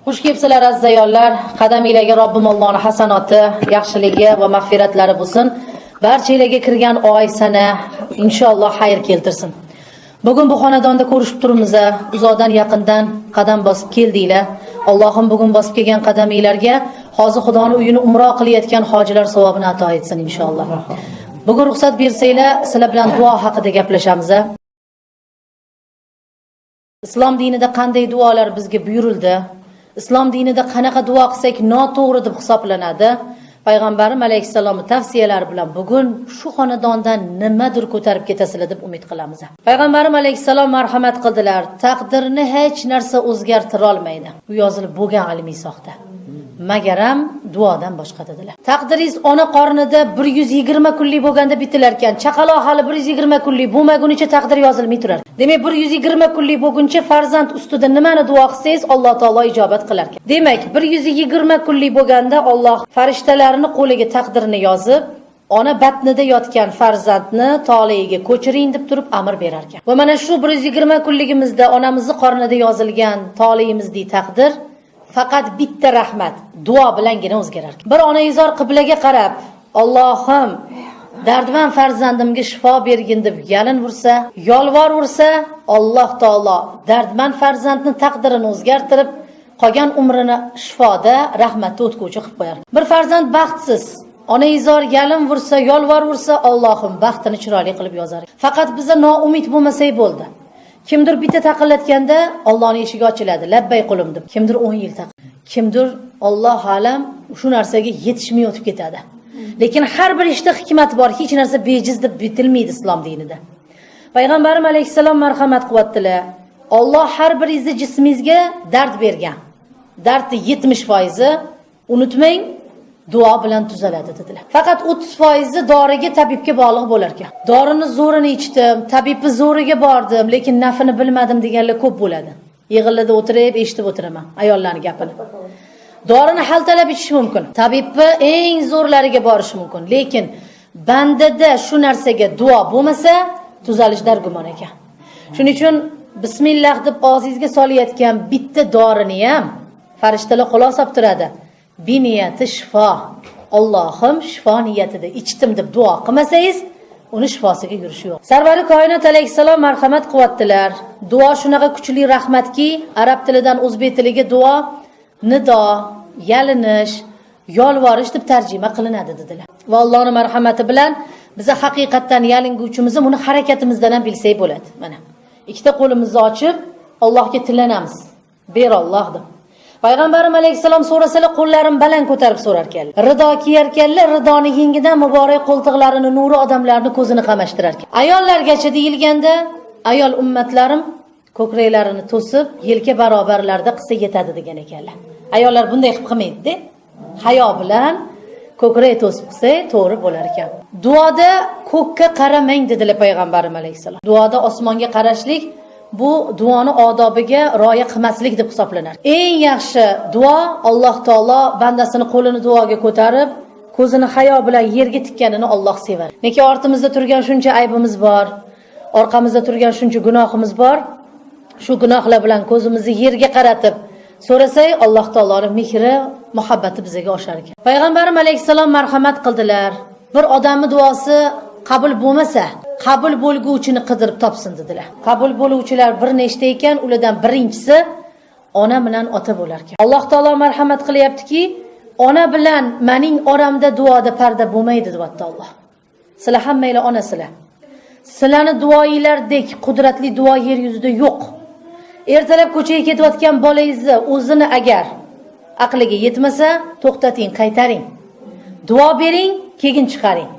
Xush kelibsizlar aziz ayollar. Qadamingizga Robbim Allohning hasanoti, yaxshiligi va mag'firatlari bo'lsin. Barchalarga kirgan oy sana inshaalloh xayr keltirsin. Bugun bu xonadonda ko'rishib turibmiz. Uzoqdan yaqindan qadam bosib keldinglar. Allohim bugun bosib kelgan qadamingizlarga hozir Xudoning uyini umro qilayotgan hojilar savobini ato etsin inshaalloh. Bugun ruxsat bersanglar, sizlar bilan duo haqida gaplashamiz. Islom dinida qanday duolar bizga buyurildi? Islom dinida qanaqa duo qilsak noto'g'ri deb hisoblanadi? Payg'ambarim alayhissalomning tavsiyalari bilan bugun shu xonadondan nimadir ko'tarib ketasizlar deb umid qilamiz. Payg'ambarim alayhissalom marhamat qildilar. Taqdirni hech narsa o'zgartira olmaydi. Bu yozilib bo'lgan ilmiy soxta. Magaram duodan boshqa dedilar. Taqdiringiz ona qornida 120 kunlik bo'lganda bitilar ekan. Chaqaloq hali 120 kunlik bo'lmagunicha taqdir yozilmay turar. Demak 120 kunlik bo'lguncha farzand ustida nimani duo qilsangiz Alloh taolo ijobat qilar ekan. Demak 120 kunlik bo'lganda Alloh farishtalarni qo'liga taqdirni yozib, ona batnida yotgan farzandni toliga ko'chiring deb turib amr berar ekan. Va mana shu 120 kunligimizda onamizning qornida yozilgan toliyimizdagi taqdir faqat bitta rahmat, duo bilangina o'zgarar. Bir onaizor qiblaga qarab, Allohim dardman farzandimga shifo bergin deb yalin ursa, yolvor ursa, Alloh taolo dardman farzandni taqdirini o'zgartirib, qolgan umrini shifoda, rahmatda o'tkuvchi qilib qo'yar. Bir farzand baxtsiz, onaizor yalin ursa, yolvor ursa, Allohim baxtini chiroyli qilib yozar. Faqat biza noumid bo'lmasak bo'ldi. Kimdir bitta taqillatganda Allohning eshigi ochiladi, labbay qulim deb. Kimdir 10 yil taqil. Kimdir Alloh alam shu narsaga yetishmay o'tib ketadi. Lekin har bir ishda hikmat bor, hech narsa bejiz deb bitilmaydi islom dinida. Payg'ambarim alayhissalom marhamat qilyaptilar. Alloh har biringizni jismingizga dard bergan. Dardning 70% unutmang, duo bilan tuzaladi dedilar. Faqat 30% doriga, tabibga bog'liq bo'lar ekan. Dorini zo'rini ichdim, tabibni zo'riga bordim, lekin nafini bilmadim deganlar ko'p bo'ladi. Yig'illarda o'tirib, eshitib o'tiraman ayollarning gapini. Dorini haltalab ichish mumkin. Tabibni eng zo'rlariga borish mumkin, lekin bandada shu narsaga duo bo'lmasa, tuzalish dargumon ekan. Shuning uchun bismillah deb og'zingizga solayotgan bitta dorini ham farishtalar xulosa olib turadi. Bi niyati shifo. Allohim shifo niyatida ichdim deb duo qilmasangiz, uni shifosiga yurishi yo'q. Sarvari koinot alayhissalom marhamat qilyaptilar. Duo shunaqa kuchli rahmatki, arab tilidan o'zbek tiliga duo nido, yalinish, yolvorish deb tarjima qilinadi dedilar. Va Allohning marhamati bilan biz haqiqatan yalinguvchimizni buni harakatimizdan ham bilsak bo'ladi. Mana ikkita qo'limizni ochib Allohga tilanamiz. Ber Alloh deb. Payg'ambarim alayhissalom so'rasalar qo'llarini baland ko'tarib so'rar ekanlar. Rido kiyarkanlar, ridoni yengidan muborak qo'ltiqlarini nuri odamlarning ko'zini qamashtirar ekan. Ayollargacha deyilganda, ayol ummatlarim ko'kraklarini to'sib, yelka barobarlarda qilsa yetadi degan ekanlar. Ayollar bunday qilib qilmaydi-da. Hayo bilan ko'krak to'sib qilsa to'g'ri bo'lar ekan. Duoda ko'kka qaramang dedilar Payg'ambarim alayhissalom. Duoda osmonga qarashlik bu duoni odobiga rioya qilmaslik deb hisoblanar. Eng yaxshi duo Alloh taolo bandasini qo'lini duoga ko'tarib, ko'zini hayo bilan yerga tikkanini Alloh sevar. Nega ortimizda turgan shuncha aybimiz bor, orqamizda turgan shuncha gunohimiz bor. Shu gunohlar bilan ko'zimizni yerga qaratib so'rasak, Alloh taoloning mehri, muhabbati bizga oshar ekan. Payg'ambarim alayhissalom marhamat qildilar. Bir odamning duosi qabul bo'lmasa, qabul bo'lguvchini qidirib topsin dedilar. Qabul bo'luvchilar bir nechta ekan, ulardan birinchisi ona bilan ota bo'lar ekan. Alloh taolo marhamat qilyaptiki, ona bilan mening oramda duoda parda bo'lmaydi deyapti Alloh. Sizlar hammanglar onasizlar. Sizlarni duoinglardek qudratli duo yer yuzida yo'q. Ertalab ko'chaga ketayotgan bolangizni o'zini agar aqliga yetmasa, to'xtating, qaytaring. Duo bering, keyin chiqaring.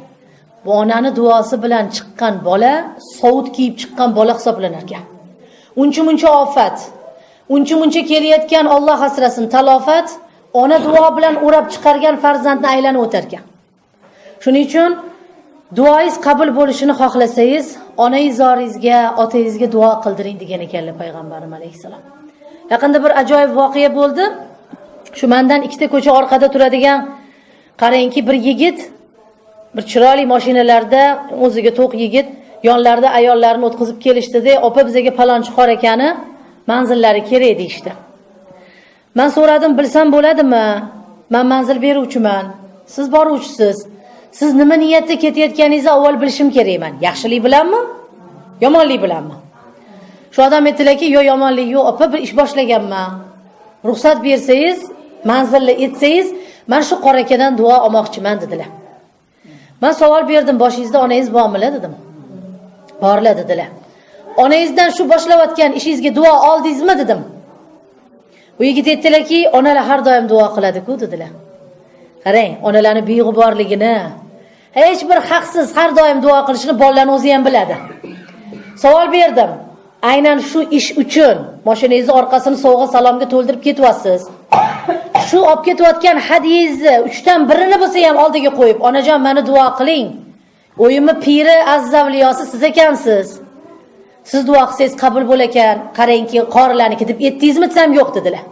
Bu onani duosi bilan chiqqan bola sovut kiyib chiqqan bola hisoblanar ekan. Uncha-muncha ofat, uncha-muncha kelayotgan Alloh asrasin talofat ona duo bilan o'rab chiqargan farzandni aylanib o'tar ekan. Shuning uchun duoingiz qabul bo'lishini xohlasangiz, onaizorigizga, otangizga duo qildiring degan ekanlar Payg'ambarim alayhissalom. Yaqinda bir ajoyib voqea bo'ldi. Shu mendan ikkita ko'cha orqada turadigan qarangki bir yigit, bir chiroyli mashinalarda o'ziga to'q yigit yonlarida ayollarni o'tkazib kelishdi-da, opa bizga palonchi xor ekani manzillari kerak deydi. Men so'radim, bilsam bo'ladimi? Men manzil beruvchiman. Siz boruvchisiz. Siz nima niyatda ketayotganingizni avval bilishim kerakman. Yaxshilik bilanmi? Yomonlik bilanmi? Shu odam aytdilarki, "Yo yomonlik yo'q, opa, bir ish boshlaganman. Ruxsat bersangiz, manzilni etsangiz, men shu qorakadan duo olmoqchiman" dedilar. Men savol berdim, "Boshingizda onangiz bormi?" dedim. "Borlar" dedilar. "Onangizdan shu boshlayotgan ishingizga duo oldingizmi?" dedim. Bu yigit aytdilarki, "Onalar har doim duo qiladi-ku" dedilar. Qarang, onalarning beg'uborligini, hech bir haqsiz har doim duo qilishini bolalarning o'zi ham biladi. Savol berdim. Aynan shu ish uchun mashinangizni orqasini sovg'a salomga to'ldirib ketyapsiz. Shu olib ketayotgan hadiyingizni 3dan 1ni bo'lsa ham oldiga qo'yib, "Onajon, meni duo qiling. O'yimni piri, azizavliyosi siz ekansiz. Siz duo qilsangiz qabul bo'lakan. Qarangki, qorilarniki" deb aytdingizmi desam, "Yo'q" dedilar.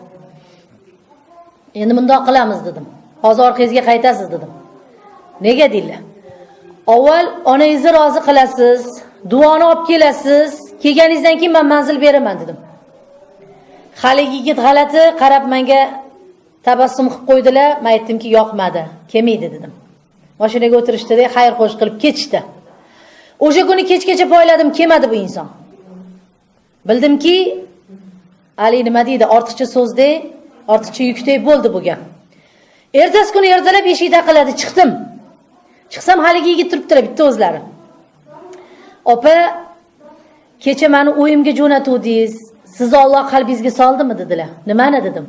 "Endi bundoq qilamiz" dedim. "Hozir orqangizga qaytasiz" dedim. "Nega?" deydilar. "Avval onangizni rozi qilasiz, duoni olib kelasiz, kelganingizdan keyin men manzil beraman" dedim. Haligi yigit g'alati qarab menga tabassum qilib qo'ydilar. Men aytdimki, "Yoqmadi, kelmaydi" dedim. Mashinaga o'tirishdi-da, xayr xo'sh qilib ketishdi. O'sha kuni kechgacha poyladim, kelmadi bu inson. Bildimki, Ali nima deydi, ortiqcha so'zdek, ortiqcha yukdek bo'ldi bu gap. Ertasi kuni ertalab eshik taqiladi, chiqdim. Chiqsam haligi yigit turibdilar bitta o'zlari. "Opa, kecha meni o'yimga jo'natuvdingiz. Sizni Alloh qalbingizga soldimi?" dedilar. "Nimani?" dedim.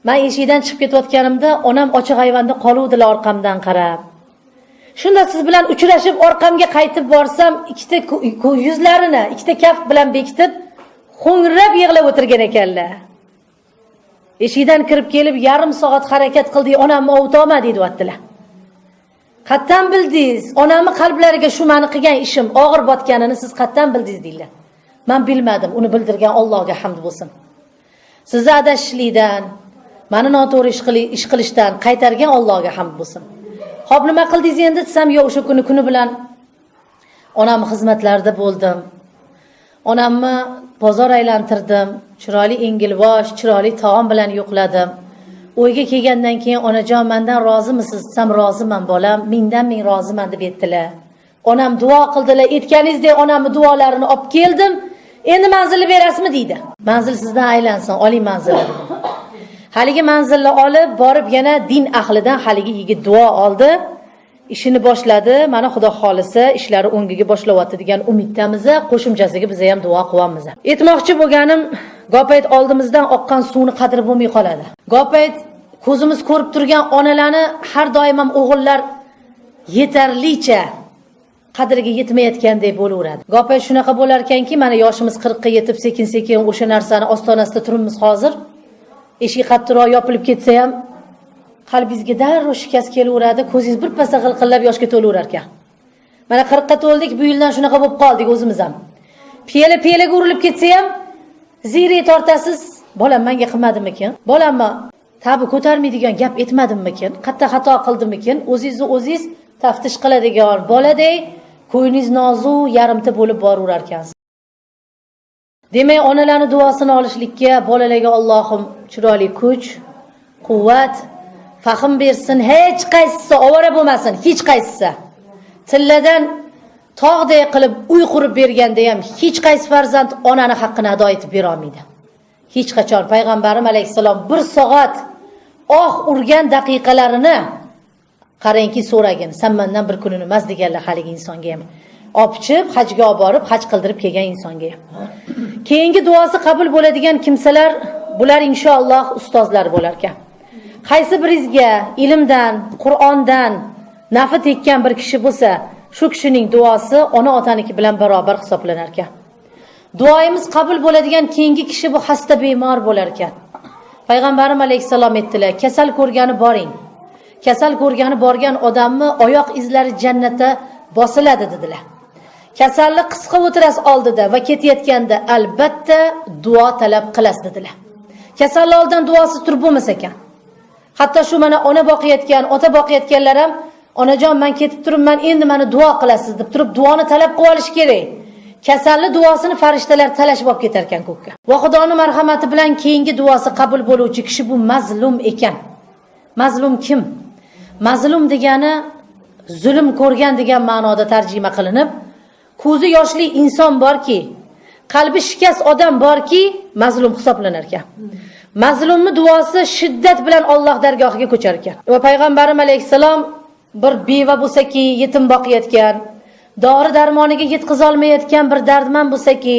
Men eshikdan chiqib ketayotganimda onam ochiq ayvonda qoluvdilar orqamdan qarab. Shunda siz bilan uchrashib orqamga qaytib borsam, ikkita yuzlarini ikkita kaft bilan bekitib, xo'ngrab yig'lab o'tirgan ekanlar. Eshikdan kirib kelib, yarim soat harakat qildik, onamni ovutolmadik deyaptilar. "Qattan bildingiz? Onamni qalblariga shu meni qilgan ishim og'ir botganini siz qattan bildingiz?" deydilar. Men bilmadim, uni bildirgan Allohga hamd bo'lsin. Sizni adashishlikdan, meni noto'g'ri ish qilishdan qaytargan Allohga hamd bo'lsin. "Xo'p, nima qildingiz endi?" desam, "Yo'q, o'sha kuni bilan onamning xizmatlarida bo'ldim. Onamni bozor aylantirdim, chiroyli engilvosh, chiroyli taom bilan yo'qladim. O'yga kelgandan keyin, 'Onajon, mendan rozimisiz?' desam, 'Roziman bolam, mingdan ming roziman' deb aytdilar. Onam duo qildilar, aytganingizdek onamni duolarini olib keldim. Endi manzilni berasizmi?" deydi. "Manzil sizdan aylansin, oling manzilni." Haligi manzilni olib borib yana din ahlidan haligi yigit duo oldi. Ishini boshladi. Mana Xudo xolisa ishlari o'ngiga boshlayapti degan umiddamiz. Qo'shimchasiga biz ham duo qilamiz. Aytmoqchi bo'lganim, gopayt oldimizdan oqqan suvni qadri bo'lmay qoladi. Gopayt ko'zimiz ko'rib turgan onalarni har doim ham o'g'illar yetarlicha qadriga yetmayotgandek bo'laveradi. Gopayt shunaqa bo'lar ekanki, mana yoshimiz 40 ga yetib sekin-sekin o'sha narsani ostonasida turibmiz hozir. Eshik qattiqroq yopilib ketsa ham qalbingizga darrov shikast kelaveradi, ko'zingiz bir pasda g'ilqillab yoshga to'laverar ekan. Mana 40 ga to'ldik, bu yildan shunaqa bo'lib qoldik o'zimiz ham. Piyala-piyaga urilib ketsa ham ziri tortasiz. Bolam menga qilmadimikin? Bolamni tabi ko'tarmaydigan gap aytmadimmikin? Qatta xato qildimikin? O'zingizni o'zingiz taftish qiladigan boladay ko'yingiz nozu yarimta bo'lib boraverar ekansiz. Demak, onalarning duosini olishlikka bolalarga Allohim chiroyli kuch, quvvat, fahm bersin. Hech qaysisi ovora bo'lmasin, hech qaysisi. Tilladan tog'dek qilib uy qurib berganda ham hech qaysi farzand onani haqqini ado etib bera olmaydi. Hech qachon payg'ambarim alayhisalom 1 soat urgan daqiqalarini qarangki so'ragin. "Sen mendan bir kunini emas" deganlar haligi insonga ham. Opchib, hajga olib borib, haj qildirib kelgan insonga ham. Keyingi duosi qabul bo'ladigan kimsalar bular inshaalloh ustozlar bo'lar ekan. Qaysi birizga ilmdan, Qur'ondan nafi tekkan bir kishi bo'lsa, shu kishining duosi ona otaniki bilan barobar hisoblanar ekan. Duoyimiz qabul bo'ladigan keyingi kishi bu xasta bemor bo'lar ekan. Payg'ambarim alayhisalom aytdilar, kasal ko'rgani boring. Kasal ko'rgani borgan odamni oyoq izlari jannatda bosiladi dedilar. Kasallik qisqa o'tiras oldida va ketayotganda albatta duo talab qilasiz dedilar. Kasallik oldidan duosi turib bo'lmas ekan. Hatto shu mana ona boqayotgan, ota boqayotganlar ham, "Onajon, men ketib turibman, endi meni duo qilasiz" deb turib duoni talab qilib olish kerak. Kasalli duosini farishtalar talashib olib ketar ekan ko'kka. Va Xudoning marhamati bilan keyingi duosi qabul bo'luvchi kishi bu mazlum ekan. Mazlum kim? Mazlum degani zulm ko'rgan degan ma'noda tarjima qilinib, ko'zi yoshli inson borki, qalbi shikast odam borki, mazlum hisoblanar ekan. Mazlumni duosi shiddat bilan Alloh dargohiga ko'char ekan. Va payg'ambarimiz alayhisalom bir beva bo'lsa-ki, yetim boqayotgan, dori darmoniga yetkiza olmayotgan bir dardman bo'lsa-ki,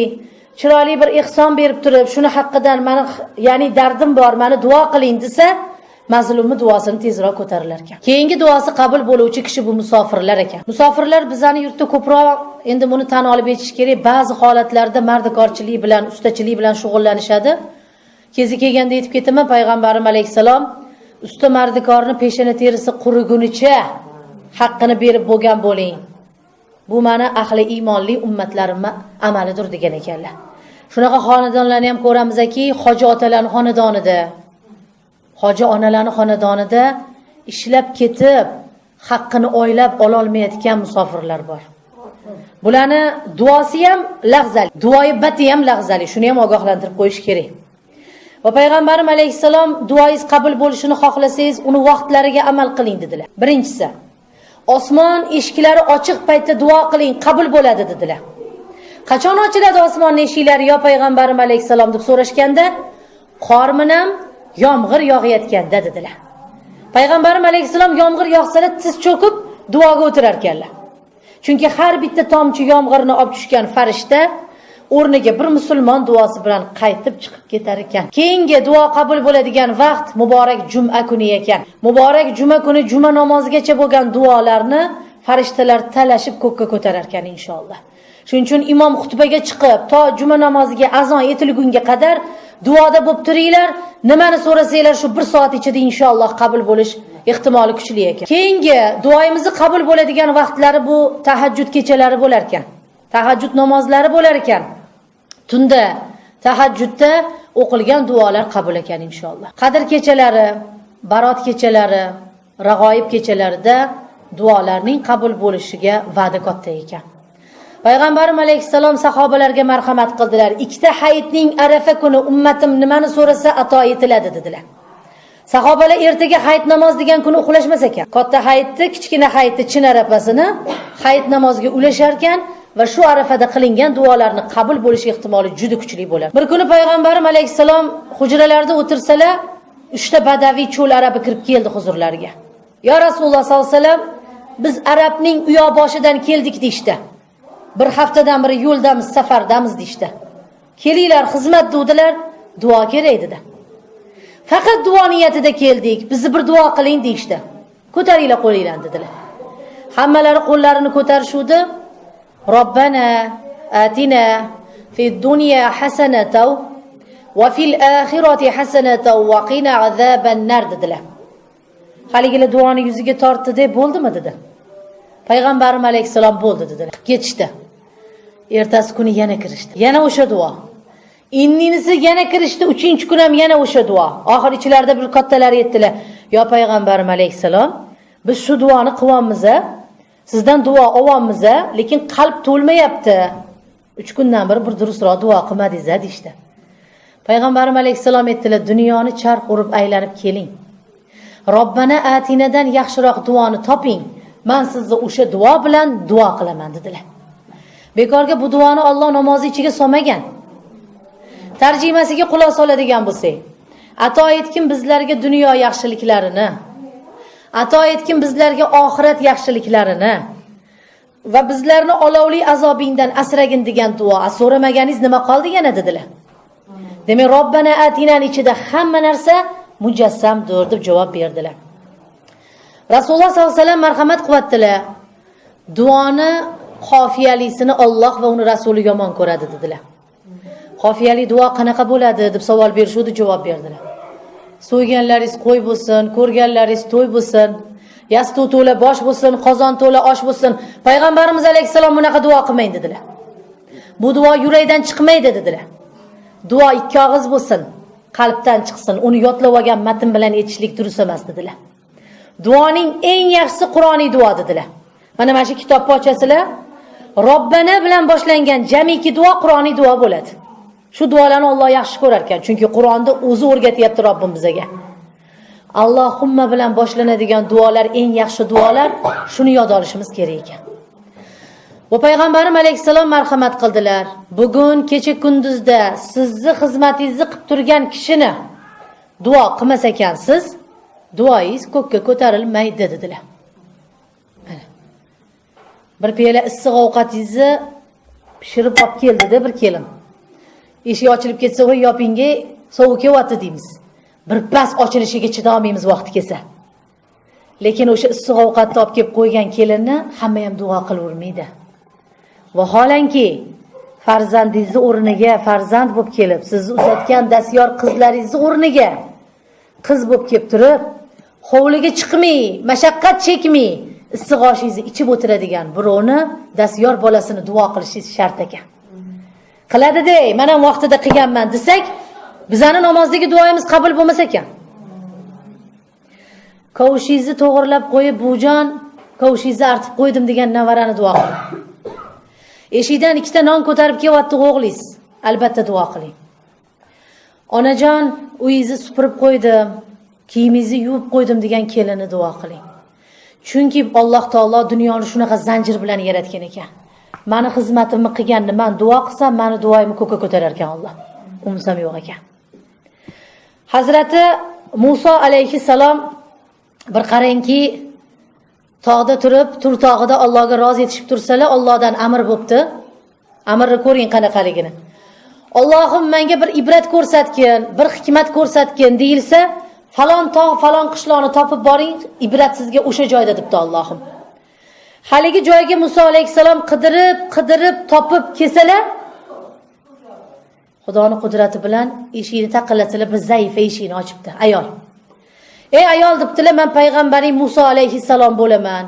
chiroyli bir ihson berib turib, shuni haqqidan meni, ya'ni dardim bor, meni duo qiling desa, mazlumni duosini tezroq ko'tarilar ekan. Keyingi duosi qabul bo'luvchi kishi bu musofirlar ekan. Musofirlar bizning yurtda ko'proq endi buni tan olib yetish kerak. Ba'zi holatlarda mardikorchilik bilan, ustachilik bilan shug'ullanishadi. Kezi kelganda aytib ketaman, payg'ambarimiz alayhisalom usta mardikorni peshona terisi qurigunicha haqqini berib bo'lgan bo'ling. Bu mana ahli iymonli ummatlarimning amalidir degan ekanlar. Shunaqa xonadonlarni ham ko'ramizki, hoji otalarning xonadonida, hoji onalarning xonadonida ishlab ketib, haqqini oylab ololmayotgan musofirlar bor. Bularni duosi ham lag'zali, duoibati ham lag'zali. Shuni ham ogohlantirib qo'yish kerak. Va payg'ambarimiz alayhisalom duoingiz qabul bo'lishini xohlasangiz, uni vaqtlariga amal qiling dedilar. Birinchisi, osmon eshiklari ochiq paytda duo qiling, qabul bo'ladi dedilar. Qachon ochiladi osmon eshiklari yo payg'ambarimiz alayhisalom deb so'rashganda, qorminam yomg'ir yog'ayotganda dedilar. Payg'ambarimiz alayhisalom yomg'ir yog'sa-da tiz cho'kib duoga o'tirar ekanlar. Chunki har bitta tomchi yomg'irni olib tushgan farishta o'rniga bir musulmon duosi bilan qaytib chiqib ketar ekan. Keyingi duo qabul bo'ladigan vaqt muborak juma kuni ekan. Muborak juma kuni juma namozigacha bo'lgan duolarni farishtalar talashib ko'kka ko'tarar ekan inshaalloh. Shuning uchun imom xutbaga chiqib, to juma namoziga azon etilgunga qadar duoda bo'lib turinglar. Nimani so'rasanglar shu 1 soat ichida inshaalloh qabul bo'lish ehtimoli kuchli ekan. Keyingi duoyimizni qabul bo'ladigan vaqtlari bu tahajjud kechalari bo'lar ekan. Tahajjud namozlari bo'lar ekan. Tunda tahajjudda o'qilgan duolar qabul ekan inshaalloh. Qadr kechalari, barot kechalari, rag'oyib kechalarida duolarning qabul bo'lishiga va'da katta ekan. Payg'ambarimiz alayhisalom sahobalarga marhamat qildilar. Ikkita hayitning arafa kuni ummatim nimani so'rasa ato etiladi dedilar. Sahobalar ertaga hayit namoz degan kuni uxlashmas ekan. Katta hayitni, kichkina hayitni chin arafasini hayit namoziga ulashar ekan va shu arafada qilingan duolarni qabul bo'lish ehtimoli juda kuchli bo'ladi. Bir kuni payg'ambarimiz alayhisalom hujralarda o'tirsalar, 3 ta badaviy cho'l arabi kirib keldi huzurlariga. Ya Rasululloh sollallohu alayhi vasallam, biz arabning uyoq boshidan keldik deydi. Bir haftadan beri yo'ldamiz, safardamiz deydi. Kelinglar, xizmat dedilar, duo kerak dedi. Faqat duo niyatida keldik, bizni bir duo qiling deydi. Ko'taringlar qo'linglarni dedilar. Hammalari qo'llarini ko'tarishdi. Robbana atina fid dunya hasanatan va fil oxirati hasanatan va qina azaban nar dedilar. Haligilar duoni yuziga tortdi deb bo'ldimi dedi. Payg'ambarimiz alayhisalom bo'ldi dedilar. Ketishdi. Ertasi kuni yana kirishdi. Yana o'sha duo. Inninisi yana kirishdi, 3-kun ham yana o'sha duo. Oxir ichlarida bir kattalar yetdilar. Yo payg'ambarimiz alayhisalom, biz shu duoni qilyapmiz, sizdan duo olyapmiz, lekin qalb to'lmayapti. 3 kundan beri bir durustroq duo qilmadingiz deydi. Payg'ambarimiz alayhisalom aytdilar, dunyoni charx urib aylanib keling. Robbana atinadan yaxshiroq duoni toping. Men sizni o'sha duo bilan duo qilaman dedilar. Bekorga bu duoni Alloh namozi ichiga solmagan. Tarjimasiga quloq soladigan bo'lsak, ato etkin bizlarga dunyo yaxshiliklarini, ato etkin bizlarga oxirat yaxshiliklarini va bizlarni olovli azobingdan asragin degan duo so'ramaganiz nima qoldi yana dedilar. Demak, Robbana atinan ichida hamma narsa mujassamdir deb javob berdilar. Rasululloh sollallohu alayhi vasallam marhamat qilyaptilar. Duoni qofiyalisini Alloh va uni rasuli yomon ko'radi dedilar. Qofiyali duo qanaqa bo'ladi deb savol berishdi, javob berdilar. So'yganlaringiz qo'y bo'lsin, ko'rganlaringiz to'y bo'lsin, yastu to'la bosh bo'lsin, qozon to'la osh bo'lsin. Payg'ambarimiz alayhisalom bunaqa duo qilmang dedilar. Bu duo yurakdan chiqmaydi dedilar. Duo ikki og'iz bo'lsin, qalbdan chiqsin. Uni yodlab olgan matn bilan aytishlik durust emas dedilar. Duoning eng yaxshisi Qur'oniy duo dedilar. Mana shu kitobni ochasizlar. Robbana bilan boshlangan jamiki duo Qur'oniy duo bo'ladi. Shu duolarni Alloh yaxshi ko'rar ekan, chunki Qur'onda o'zi o'rgatyapti Robbim bizga. Allohumma bilan boshlanadigan duolar eng yaxshi duolar, shuni yod olishimiz kerak ekan. Bu payg'ambarim alayhisalom marhamat qildilar. Bugun kecha kunduzda sizni xizmatingizni qilib turgan kishini duo qilmas ekansiz, duoingiz ko'kka ko'tarilmaydi dedilar. Bir piyola issiq ovqatingizni pishirib olib keldi-da bir kelin. Eshik ochilib ketsa, "Voy, yopinga sovuq kelyapti" deymiz. Bir pas ochilishiga chidolmaymiz vaqti kelsa. Lekin o'sha issiq ovqatni olib kelib qo'ygan kelinni hamma ham duo qilavermaydi. Vaholanki farzandingizni o'rniga farzand bo'lib kelib, sizni uzatgan dastyor qizlaringizni o'rniga qiz bo'lib kelib turib, hovliga chiqmay, mashaqqat chekmay, issiq oshingizni ichib o'tiradigan birovni dastyor bolasini duo qilishingiz shart ekan. Qiladi-da, men ham vaqtida qilganman desak, bizani namozdagi duoyimiz qabul bo'lmas ekan. Kavushingizni to'g'rilab qo'yib, "Bujon, kavushingizni artib qo'ydim" degan navarani duo qiling. Eshikdan ikkita non ko'tarib kelyapti o'g'lingiz, albatta duo qiling. Onajon, uyingizni supurib qo'ydim, kiyimingizni yuvib qo'ydim degan kelinni duo qiling. Chunki Alloh taolo dunyoni shunaqa zanjir bilan yaratgan ekan. Meni xizmatimni qilganni men duo qilsam, meni duoyimni ko'kka ko'tarar ekan Alloh. Umsam yo'q ekan. Hazrati Musa alayhisalom bir qarangki, tog'da turib, Tur tog'ida Allohga rozi etishib tursalar, Allohdan amr bo'pti. Amrni ko'ring qanaqaligini. Allohim menga bir ibrat ko'rsatgin, bir hikmat ko'rsatgin deyilsa, falon tog', falon qishloqni topib boring, ibrat sizga o'sha joyda debdi Allohim. Haligi joyga Musa alayhisalom qidirib topib kelsalar, Xudoning qudrati bilan eshikni taqillatsalar, bir zaif eshikni ochibdi, ayol. "Ey ayol" debdilar, "Men payg'ambaring Musa alayhisalom bo'laman.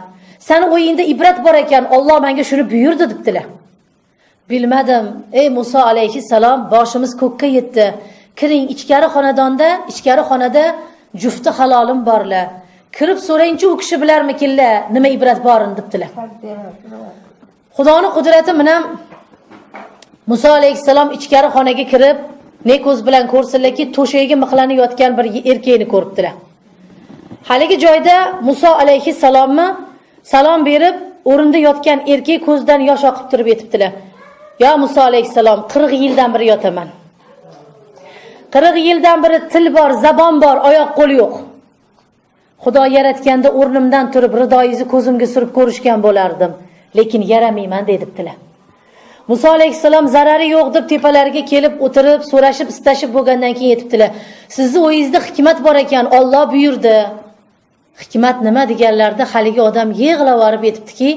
Seni o'yingda ibrat bor ekan, Alloh menga shuni buyurdi" debdilar. "Bilmadim. Ey Musa alayhisalom, boshimiz ko'kka yetdi. Kiring, ichkari xonada jufti halolim borlar. Kirib so'rayinchi u kishi bilarmikinlar, nima ibrat borin" debdilar. Xudoning qudrati bilan Musa alayhisalom ichkari xonaga kirib, ne ko'z bilan ko'rsinlarki, to'shagiga mixlanib yotgan bir erkakni ko'ribdilar. Haligi joyda Musa alayhisalomni salom berib, o'rinda yotgan erkak ko'zdan yosh oqib turib aytibdilar: "Ya Musa alayhisalom, 40 yildan beri yotaman. 40 yildan beri til bor, zabon bor, oyoq qo'l yo'q. Xudo yaratganda o'rnimdan turib ridoyingizni ko'zimga surib ko'rishgan bo'lardim, lekin yaramayman" dedibdilar. Musa alayhisalom zarari yo'q deb tepalariga kelib o'tirib, so'rashib, istashib bo'lgandan keyin aytibdilar: "Sizni o'yingizda hikmat bor ekan, Alloh buyurdi." Hikmat nima deganlarda haligi odam yig'lab yorib aytibdiki,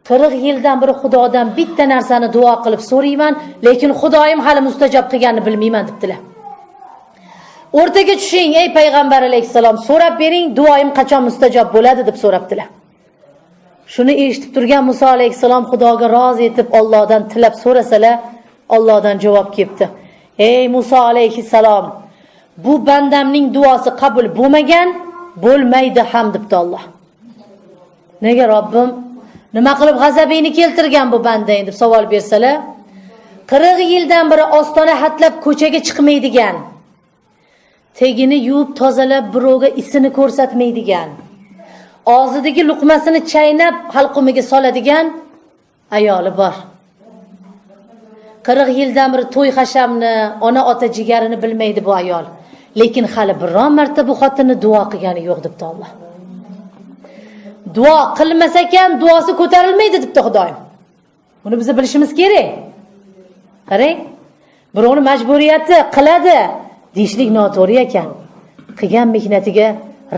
40 yildan beri Xudodan bitta narsani duo qilib so'rayman, lekin Xudoyim hali mustajab qilganini bilmayman debdilar. "O'rtaga tushing ey payg'ambar alayhisalom, so'rab bering, duoyim qachon mustajab bo'ladi" deb so'rabdilar. Shuni eshitib turgan Musa alayhisalom Xudoga rozi etib Allohdan tilab so'rasalar, Allohdan javob kelibdi: "Ey Musa alayhisalom, bu bandamning duosi qabul bo'lmagan, bo'lmaydi ham" debdi Alloh. "Nega Robbim? Nima qilib g'azabingni keltirgan bu bandang?" deb savol bersalar, 40 yildan beri ostona hatlab ko'chaga chiqmaydigan, tegini yuvib tozalab birovga isini ko'rsatmaydigan, og'zidagi luqmasini chaynab halqumiga soladigan ayoli bor. 40 yildan beri to'y hashamni, ona ota jigarini bilmaydi bu ayol. Lekin hali biron marta bu xotinni duo qilgani yo'q debdi Alloh. Duo qilmasa ekan, duosi ko'tarilmaydi debdi Xudoyim. Buni biz bilishimiz kerak. Qarang, birovni majburiyati qiladi deyishlik noto'g'ri ekan. Qilgan mehnatiga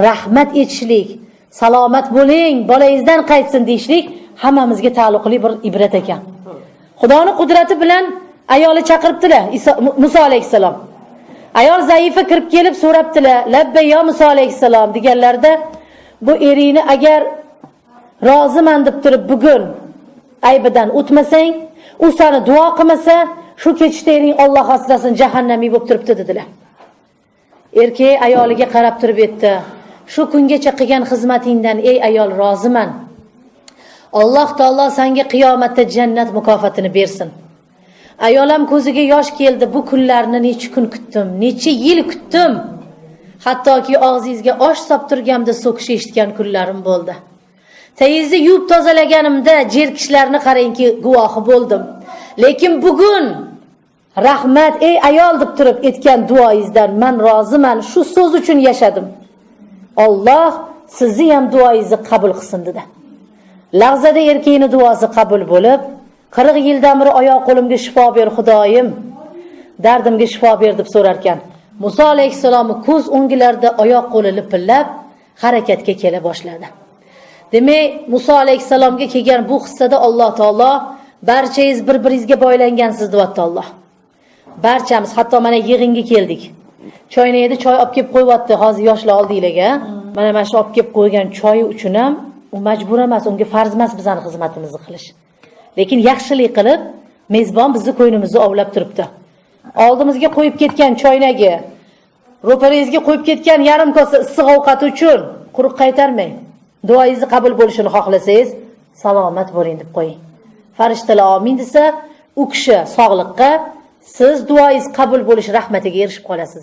rahmat etishlik, salomat bo'ling, bolangizdan qaytsin deyishlik hammamizga taalluqli bir ibrat ekan. Xudoning qudrati bilan ayoli chaqiribdilar Musa alayhisalom. Ayol zaifa kirib kelib so'rabdilar: "Labbay ya Musa alayhisalom" deganlarda, "Bu eringni agar roziman deb turib bugun aybidan o'tmasang, u seni duo qilmasa, shu kechda ering Alloh asrasin jahannamiy bo'lib turibdi" dedilar. Erkak ayoliga qarab turib aytdi: "Shu kungacha qilgan xizmatingdan ey ayol roziman. Alloh taolo senga qiyomatda jannat mukofotini bersin. Ayolam ko'ziga yosh keldi. Bu kunlarni necha kun kutdim, necha yil kutdim. Hattoki og'zingizga osh solib turganimda so'kish eshitgan kunlarim bo'ldi. Tayizni yuvib tozalaganimda jerkishlarni qarangki guvohi bo'ldim. Lekin bugun rahmat ey ayol deb turib etgan duoingizdan men roziman. Shu so'z uchun yashadim. Alloh sizni ham duoingizni qabul qilsin dedi. Lahzada erkakning duosi qabul bo'lib, 40 yildan beri oyoq qo'limga shifo ber Xudoyim, dardimga shifo ber deb so'rar ekan. Muso alayhisalomning ko'z o'nglarida oyoq qo'li lipillab harakatga kela boshladi. Demak, Muso alayhisalomga kelgan bu qissada Alloh taolo barchangiz bir-biringizga boylangansiz deyapti Alloh. Barchamiz hatto mana yig'inga keldik. Choynakda choy olib kelib qo'yapti hozir yoshlar oldinglarga. Mana shu olib kelib qo'ygan choy uchun ham u majbur emas, unga farz emas bizning xizmatimizni qilish. Lekin yaxshilik qilib, mezbon bizni qo'ynimizni ovlab turibdi. Oldimizga qo'yib ketgan choynagi, ro'parangizga qo'yib ketgan yarim kosa issiq ovqat uchun quruq qaytarmang. Duoingizni qabul bo'lishini xohlasangiz, salomat bo'ling deb qo'ying. Farishtalar amin desa, u kishi sog'liqqa, siz duoingiz qabul bo'lish rahmatiga erishib qolasiz.